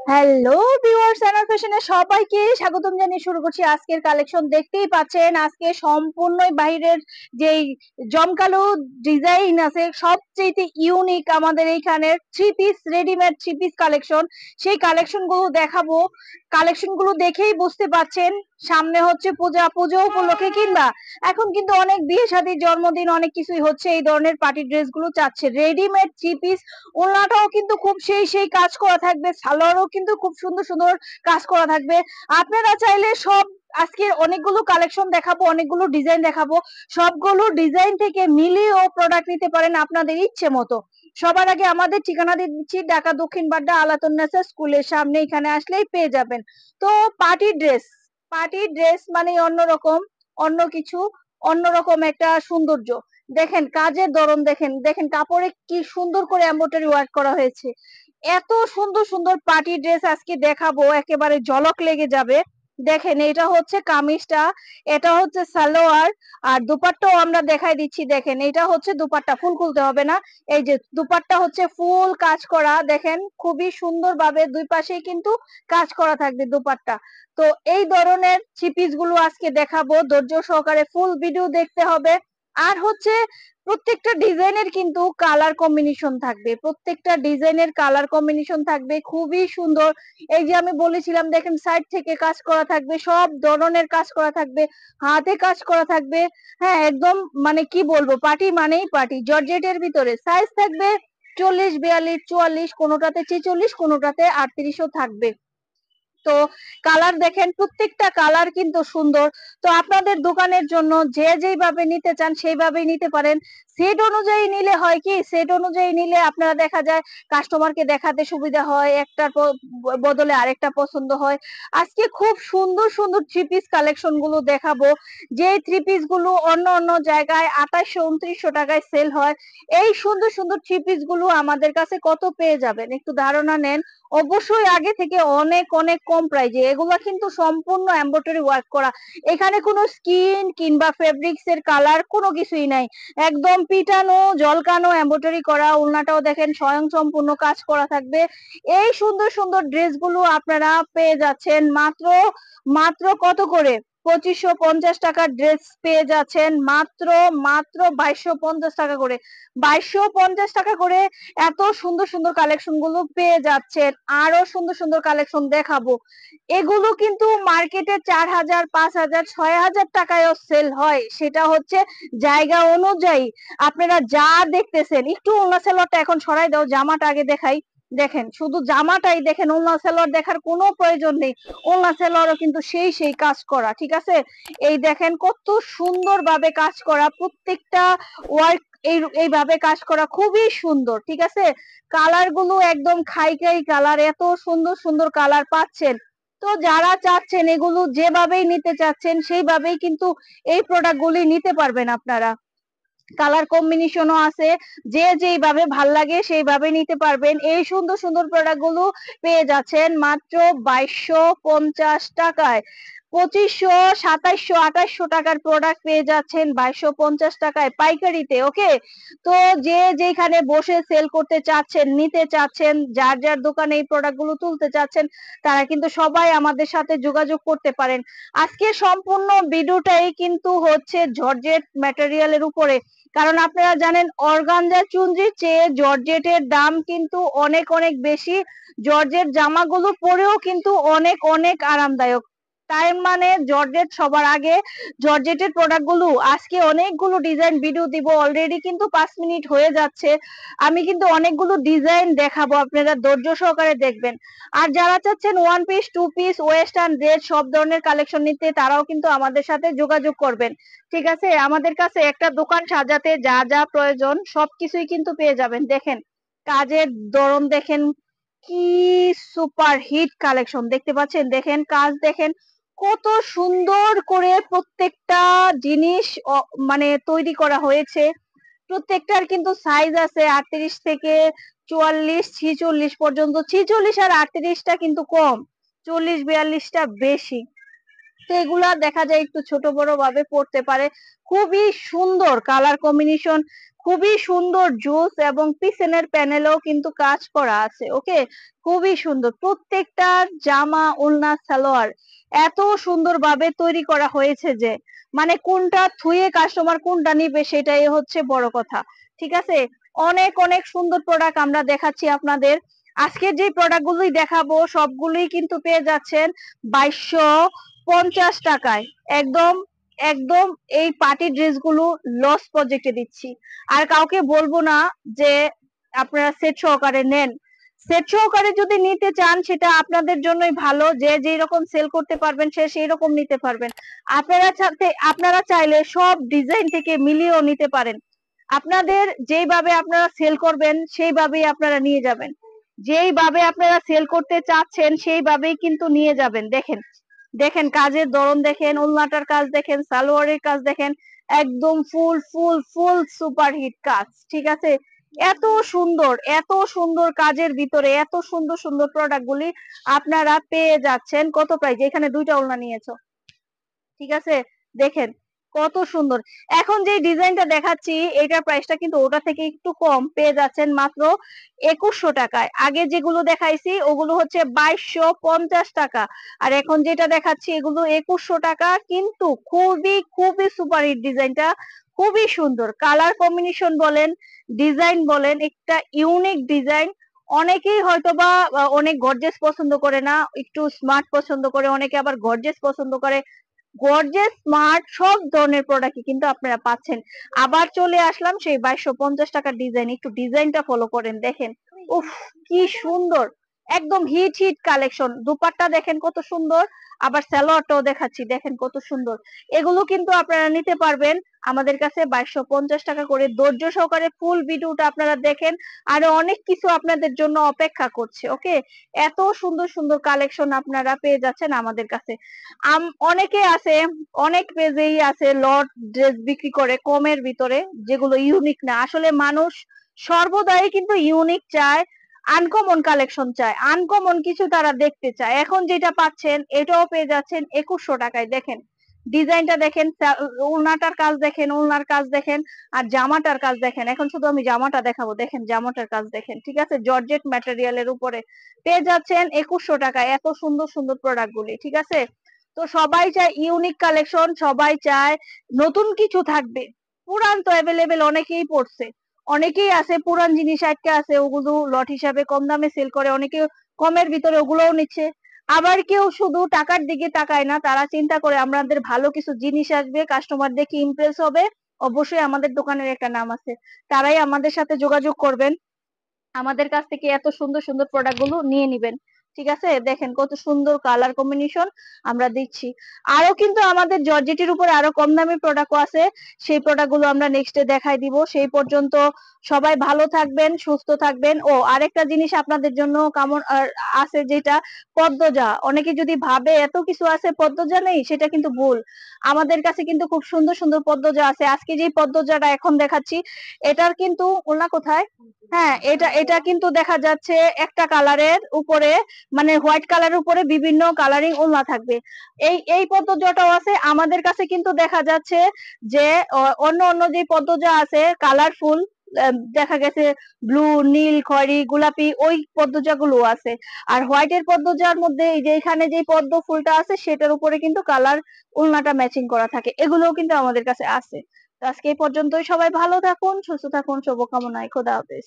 Hello viewers, অ্যানার ফ্যাশনে সবাইকে স্বাগতম জানিয়ে শুরু করছি আজকের কালেকশন। দেখতেই পাচ্ছেন আজকে সম্পূর্ণই বাইরের যেই জমকালো ডিজাইন আছে, সবচেয়ে ইউনিক আমাদের এইখানের three piece, readymade three piece collection. সেই কালেকশন গুলো দেখাবো। কালেকশন গুলো দেখেই বুঝতে পাচ্ছেন সামনে হচ্ছে পূজা, পুজো উপলক্ষে কিংবা এখন কিন্তু অনেক বিয়ে শাদী, জন্মদিন অনেক কিছুই হচ্ছে, এই ধরনের পার্টি ড্রেস গুলো চাচ্ছে। রেডিমেড থ্রি পিস, ওড়নাটাও কিন্তু খুব সেই কাজ করা থাকবে, সালোয়ারও কিন্তু খুব সুন্দর সুন্দর কাজ করা থাকবে। আপনারা চাইলে সব আজকে অনেকগুলো কালেকশন দেখাবো, অনেকগুলো ডিজাইন দেখাবো, সবগুলো ডিজাইন থেকে মিলিয়েও প্রোডাক্ট নিতে পারেন আপনাদের ইচ্ছে মতো। সবার আগে আমাদের ঠিকানা দিয়ে দিচ্ছি, ঢাকা দক্ষিণ বাড্ডা আলাতুন্নেসা স্কুলের সামনে, এখানে আসলেই পেয়ে যাবেন। তো পার্টি ড্রেস মানে অন্যরকম, অন্য কিছু, অন্যরকম একটা সৌন্দর্য। দেখেন কাজের ধরন, দেখেন দেখেন কাপড়ে কি সুন্দর করে এমব্রয়ডারি ওয়ার্ক করা হয়েছে। এত সুন্দর সুন্দর পার্টি ড্রেস আজকে দেখাবো, একেবারে ঝলক লেগে যাবে। দেখেন এটা হচ্ছে কামিজটা, এটা হচ্ছে সালোয়ার, আর দুপাট্টাও আমরা দেখাই দিচ্ছি। দেখেন এটা হচ্ছে দুপাট্টা, ফুল খুলতে হবে না। এই যে দুপাট্টা হচ্ছে ফুল কাজ করা, দেখেন খুবই সুন্দর ভাবে দুই পাশেই কিন্তু কাজ করা থাকবে দুপাট্টা। তো এই ধরনের থ্রি পিস গুলো আজকে দেখাবো, ধৈর্য সহকারে ফুল ভিডিও দেখতে হবে। আর হচ্ছে প্রত্যেকটা ডিজাইনের কিন্তু কালার কম্বিনেশন থাকবে, প্রত্যেকটা ডিজাইনের কালার কম্বিনেশন থাকবে খুবই সুন্দর। এই যে আমি বলেছিলাম, দেখেন সাইড থেকে কাজ করা থাকবে, সব ধরনের কাজ করা থাকবে, হাতে কাজ করা থাকবে। হ্যাঁ একদম, মানে কি বলবো, পার্টি মানেই পার্টি। জর্জেটের ভিতরে সাইজ থাকবে 40, 42, 44, কোনোটাতে 46, কোনোটাতে 38ও থাকবে। তো কালার দেখেন, প্রত্যেকটা কালার কিন্তু সুন্দর। তো আপনাদের দোকানের জন্য যে যেইভাবে নিতে চান সেইভাবেই নিতে পারেন। সেট অনুযায়ী নিলে হয় কি, সেট অনুযায়ী নিলে আপনারা দেখা যায় কাস্টমারকে দেখাতে সুবিধা হয়, একটার বদলে আরেকটা পছন্দ হয়। আজকে খুব সুন্দর সুন্দর থ্রি পিস কালেকশন গুলো দেখাবো, যে থ্রি পিস গুলো অন্য অন্য জায়গায় 2800, 2900 টাকায় সেল হয়। এই সুন্দর সুন্দর থ্রি পিস গুলো আমাদের কাছে কত পেয়ে যাবেন একটু ধারণা নেন। অবশ্যই আগে থেকে অনেক অনেক কম প্রাইজে। এগুলা কিন্তু সম্পূর্ণ এমব্রয়ডারি ওয়ার্ক করা, এখানে কোনো স্কিন কিংবা ফেব্রিক্স এর কালার কোনো কিছুই নাই। একদম পিটানো জলকানো এমব্রয়ডারি করা। ওড়নাটাও দেখেন স্বয়ং সম্পূর্ণ কাজ করা থাকবে। এই সুন্দর সুন্দর ড্রেস গুলো আপনারা পেয়ে যাচ্ছেন মাত্র মাত্র কত করে, 2550 টাকার ড্রেস পেয়ে যাচ্ছেন মাত্র মাত্র 2250 টাকা করে। 2250 টাকা করে এত সুন্দর সুন্দর কালেকশন গুলো পেয়ে যাচ্ছেন। আরো সুন্দর সুন্দর কালেকশন দেখাবো। এগুলো কিন্তু মার্কেটে 4000, 5000, 6000 টাকায়ও সেল হয়, সেটা হচ্ছে জায়গা অনুযায়ী। আপনারা যা দেখতেছেন, একটু ওড়না সালোয়ারটা এখন সরাই দাও, জামাটা আগে দেখাই। দেখেন শুধু জামাটাই দেখেন, ওড়না সালোয়ার দেখার কোনো প্রয়োজন নেই। ওড়না সালোয়ারও কিন্তু সেই কাজ করা, ঠিক আছে। এই দেখেন কত সুন্দর ভাবে কাজ করা, প্রত্যেকটা ওয়ার্ক এইভাবে কাজ করা খুবই সুন্দর, ঠিক আছে। কালার গুলো একদম খাই কালার, এত সুন্দর সুন্দর কালার পাচ্ছেন। তো যারা চাচ্ছেন এগুলো যেভাবেই নিতে চাচ্ছেন সেইভাবেই কিন্তু এই প্রোডাক্ট গুলি নিতে পারবেন আপনারা। কালার কম্বিনেশনও আছে, যে যেইভাবে ভাল লাগে সেইভাবে নিতে পারবেন। এই সুন্দর সুন্দর প্রোডাক্ট গুলো পেয়ে যাচ্ছেন মাত্র 2250 টাকায়। 2500, 2700, 2800 টাকার প্রোডাক্ট পেয়ে যাচ্ছেন 2250 টাকায় পাইকারিতে। ওকে, তো যে যেখানে বসে সেল করতে চাচ্ছেন, নিতে চাচ্ছেন, যার যার দোকানে এই প্রোডাক্ট গুলো তুলতে চাচ্ছেন, তারা কিন্তু সবাই আমাদের সাথে যোগাযোগ করতে পারেন। আজকে সম্পূর্ণ ভিডিওটাই কিন্তু হচ্ছে জর্জেট ম্যাটেরিয়ালের উপরে, কারণ আপনারা জানেন অর্গানজা চুনরির চেয়ে জর্জেটের দাম কিন্তু অনেক অনেক বেশি। জর্জেট জামাগুলো পরেও কিন্তু অনেক অনেক আরামদায়ক। তাই মানে জর্জেট সবার আগে। জর্জেটের প্রোডাক্ট গুলো আজকে অনেকগুলো ডিজাইন ভিডিও দিব, অলরেডি কিন্তু 5 মিনিট হয়ে যাচ্ছে। আমি কিন্তু অনেকগুলো ডিজাইন দেখাবো, আপনারা ধৈর্য সহকারে দেখবেন। আর যারা চাচ্ছেন one piece, two piece, western dress সব ধরনের কালেকশন নিতে, তারাও কিন্তু আমাদের সাথে যোগাযোগ করবেন, ঠিক আছে। আমাদের কাছে একটা দোকান সাজাতে যা যা প্রয়োজন সবকিছুই কিন্তু পেয়ে যাবেন। দেখেন কাজের ধরন দেখেন, কি সুপার হিট কালেকশন দেখতে পাচ্ছেন। দেখেন কাজ দেখেন কত সুন্দর করে প্রত্যেকটা জিনিস মানে তৈরি করা হয়েছে। প্রত্যেকটার কিন্তু সাইজ আছে 38 থেকে 44, 46 পর্যন্ত। 46 আর 38টা কিন্তু কম, 40, 42টা বেশি। তো এগুলা দেখা যায় একটু ছোট বড় ভাবে পড়তে পারে। খুবই সুন্দর কালার কম্বিনেশন, খুবই সুন্দর জুস, এবং পিছনের প্যানেলেও কিন্তু কাজ করা আছে। ওকে, খুবই সুন্দর প্রত্যেকটা জামা, ওড়না, সালোয়ার এত সুন্দর ভাবে তৈরি করা হয়েছে যে মানে কোনটা থুয়ে কাস্টমার কোনটা নিবে সেটাই হচ্ছে বড় কথা। ঠিক আছে, অনেক অনেক সুন্দর প্রোডাক্ট আমরা দেখাচ্ছি আপনাদের। আজকের যে প্রোডাক্ট গুলোই দেখাবো সবগুলোই কিন্তু পেয়ে যাচ্ছেন 2250 টাকায়। একদম একদম এই পার্টি ড্রেস গুলো লস প্রজেক্টে দিচ্ছি। আর কাউকে বলবো না যে আপনারা সেট সহকারে নেন। সেট সহকারে যদি নিতে চান সেটা আপনাদের জন্যই ভালো, যে যেই রকম সেল করতে পারবেন সে সেই রকম নিতে পারবেন। আপনারা চাইলে সব ডিজাইন থেকে মিলিয়েও নিতে পারেন। আপনাদের যেইভাবে আপনারা সেল করবেন সেইভাবেই আপনারা নিয়ে যাবেন, যেইভাবে আপনারা সেল করতে চাচ্ছেন সেইভাবেই কিন্তু নিয়ে যাবেন। দেখেন দেখেন কাজের ধরন দেখেন, ওড়নাটার কাজ দেখেন, সালোয়ারের কাজ দেখেন, একদম ফুল ফুল ফুল সুপার হিট কাজ। ঠিক আছে, এত সুন্দর এত সুন্দর কাজের ভিতরে এত সুন্দর সুন্দর প্রোডাক্ট গুলি আপনারা পেয়ে যাচ্ছেন কত প্রাইস। এখানে দুইটা ওড়না নিয়েছো, ঠিক আছে, দেখেন কত সুন্দর। এখন যে ডিজাইনটা দেখাচ্ছি এটার প্রাইসটা কিন্তু ওটা থেকে একটু কম, পেয়ে যাচ্ছেন মাত্র 2100 টাকায়। আগে যেগুলো দেখাইছি ওগুলো হচ্ছে 2250 টাকা, আর এখন যেটা দেখাচ্ছি এগুলো 2100 টাকা। কিন্তু খুবই খুবই সুপার হিট ডিজাইনটা, খুবই সুন্দর কালার কম্বিনেশন বলেন, ডিজাইন বলেন, একটা ইউনিক ডিজাইন। অনেকেই হয়তোবা অনেক গর্জিয়াস পছন্দ করে না, একটু স্মার্ট পছন্দ করে, অনেকে আবার গর্জিয়াস পছন্দ করে। গর্জিয়াস স্মার্ট সব ধরনের প্রোডাক্টই কিন্তু আপনারা পাচ্ছেন। আবার চলে আসলাম সেই 2250 টাকার ডিজাইন, একটু ডিজাইনটা ফলো করেন, দেখেন উফ কি সুন্দর, একদম হিট হিট কালেকশন। দুপাট্টা দেখেন কত সুন্দর, আবার সালোয়ারটাও দেখাচ্ছি দেখেন কত সুন্দর। এগুলো কিন্তু আপনারা নিতে পারবেন আমাদের কাছে 2250 টাকা করে। ধৈর্য সহকারে ফুল ভিডিওটা আপনারা দেখেন, আরো অনেক কিছু আপনাদের জন্য অপেক্ষা করছে। ওকে, এত সুন্দর সুন্দর কালেকশন আপনারা পেয়ে যাচ্ছেন আমাদের কাছে। অনেকে আছে, অনেক পেজেই আছে লট ড্রেস বিক্রি করে কমের ভিতরে, যেগুলো ইউনিক না। আসলে মানুষ সর্বদাই কিন্তু ইউনিক চায়, আনকমন কালেকশন চায়, আনকমন কিছু তারা দেখতে চায়। এখন যেটা পাচ্ছেন এটাও পেয়ে যাচ্ছেন 2100 টাকায়। দেখেন ডিজাইনটা দেখেন, ওড়নাটার কাজ দেখেন, ওড়নার কাজ দেখেন, আর জামাটার কাজ দেখেন। এখন শুধু আমি জামাটা দেখাবো, দেখেন জামাটার কাজ দেখেন। ঠিক আছে, জর্জেট ম্যাটেরিয়ালের উপরে পেয়ে যাচ্ছেন 2100 টাকায় এত সুন্দর সুন্দর প্রোডাক্ট গুলি। ঠিক আছে, তো সবাই চায় ইউনিক কালেকশন, সবাই চায় নতুন কিছু থাকবে। পুরান তো অ্যাভেলেবেল অনেকেই পড়ছে, অনেকেই আছে পুরান জিনিস আটকে আছে, ওগুলো লট হিসাবে কম দামে সেল করে, অনেকে কমের ভিতরে ওগুলোও নিচ্ছে। আবার কেউ শুধু টাকার দিকে তাকায় না, তারা চিন্তা করে আমাদের ভালো কিছু জিনিস আসবে, কাস্টমার দেখে ইমপ্রেস হবে, অবশ্যই আমাদের দোকানের একটা নাম আছে, তারাই আমাদের সাথে যোগাযোগ করবেন, আমাদের কাছ থেকে এত সুন্দর সুন্দর প্রোডাক্ট গুলো নিয়ে নিবেন। ঠিক আছে, দেখেন কত সুন্দর কালার কম্বিনেশন আমরা দিচ্ছি। আরো কিন্তু আমাদের জর্জেটের উপর আরো কম দামি প্রোডাক্ট আছে, সেই প্রোডাক্ট গুলো আমরা নেক্সটে দেখাই দিব। সেই পর্যন্ত সবাই ভালো থাকবেন, সুস্থ থাকবেন। ও আরেকটা জিনিস আপনাদের জন্য কেমন আছে, যেটা পদ্মজা। অনেকে যদি ভাবে এত কিছু আছে পদ্মজা নেই, সেটা কিন্তু ভুল। আমাদের কাছে কিন্তু খুব সুন্দর সুন্দর পদ্মজা আছে। আজকে যে পদ্মজাটা এখন দেখাচ্ছি এটার কিন্তু ওনা কোথায়, হ্যাঁ এটা এটা কিন্তু দেখা যাচ্ছে একটা কালারের উপরে, মানে হোয়াইট কালারের উপরে বিভিন্ন কালারিং ওড়না থাকবে। এই পদ্মজাটাও আছে আমাদের কাছে। কিন্তু দেখা যাচ্ছে যে অন্য অন্য যে পদ্মজা আছে কালারফুল, দেখা গেছে ব্লু, নীল, খয়েরি, গোলাপি, ওই পদ্মজা গুলো আছে। আর হোয়াইটের পদ্মজার মধ্যে এই যে এখানে যে পদ্ম ফুলটা আছে সেটার উপরে কিন্তু কালার ওড়নাটা ম্যাচিং করা থাকে, এগুলোও কিন্তু আমাদের কাছে আছে। তো আজকে এই পর্যন্তই, সবাই ভালো থাকুন, সুস্থ থাকুন, শুভকামনায়, খোদা হাফেজ।